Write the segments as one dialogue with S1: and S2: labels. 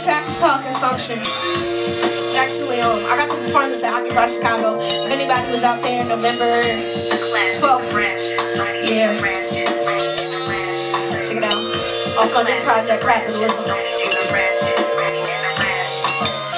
S1: This track is called Consumption. Actually, I got to perform this at Occupy Chicago. If anybody was out there November 12th, yeah. Check it out. Off my new project, Capitalism.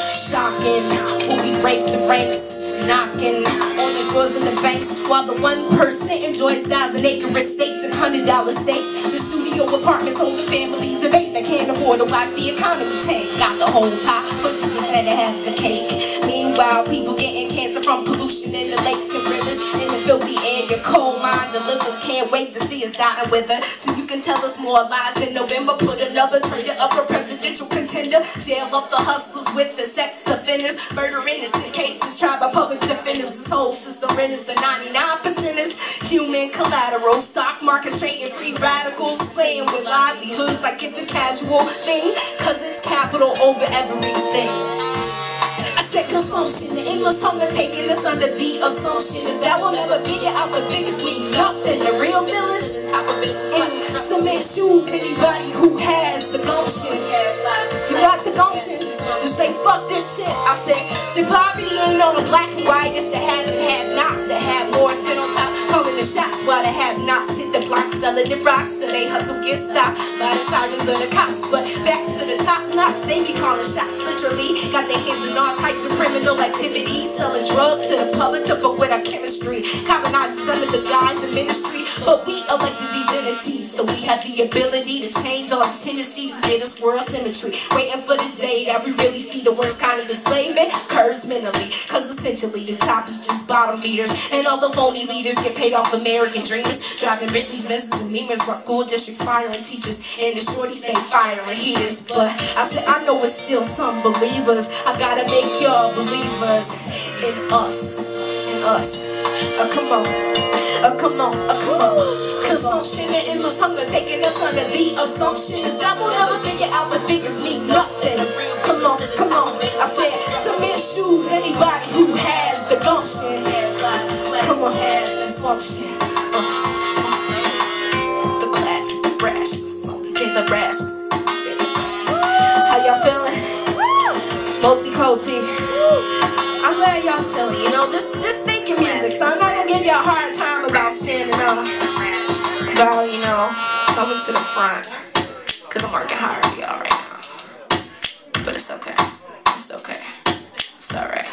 S1: Shocking, when we break the ranks, knocking on the doors of the banks, while the 1% enjoys 1,000-acre estates and $100 steaks. The studio apartments hold the families of 8 that can't afford to watch the economy tank. Got the whole pie, but you just had to have the cake. Meanwhile, people getting cancer from pollution in the lakes and rivers, in the filthy air your coal mine delivers. Can't wait to see us dying with her, so you can tell us more lies in November. Put another traitor up a presidential contender. Jail up the hustlers with the sex offenders. Murder innocent cases tried by public defenders. This whole system renders the 99%ers human collateral. Stock markets trading free radicals, playing with livelihoods like it's a casual thing, cause it's capital over everything. I said consumption, the endless hunger taking us under the assumption is that we'll never figure out the biggest we nothing. The real villains in cement shoes, anybody who has the gumption. You got the gumption, just say fuck this shit. I said, see, poverty ain't on a black and white, it's the has and have-nots that have more sit on top, calling the shots while the have-nots hit the block, selling the rocks till they hustle get stopped by the sirens of the cops. But back to the top notch, they be calling shots literally. Got their hands in all types of criminal activities, selling drugs to the public to fuck with our chemistry, colonizing some of the guys in ministry. But we elected these entities, so we have the ability to change our tendency to get this world symmetry. Waiting for the day that we really see the worst kind of enslavement curves mentally, cause essentially the top is just bottom feeders, and all the phony leaders get paid off American dreamers, driving Bentleys, Benzes, and Beamers, while school districts firing teachers and the shorties stay firing heaters. But I said I know it's still some believers. I gotta make y'all believers in us, in us. Come on, come on, come on. Consumption and endless hunger taking us under the assumption is that we'll never figure out the figures mean nothing. Come on, come on. I said cement shoes, anybody who has the gumption. Come on, dysfunction. The classic rashes, get the rashes. How y'all feeling? Multi-coaty. I'm glad y'all chilling. You know, this thinking music, so I'm not gonna give y'all a hard time about standing up, about, you know, coming to the front, cause I'm working hard for y'all right now. But it's okay. It's okay. It's alright.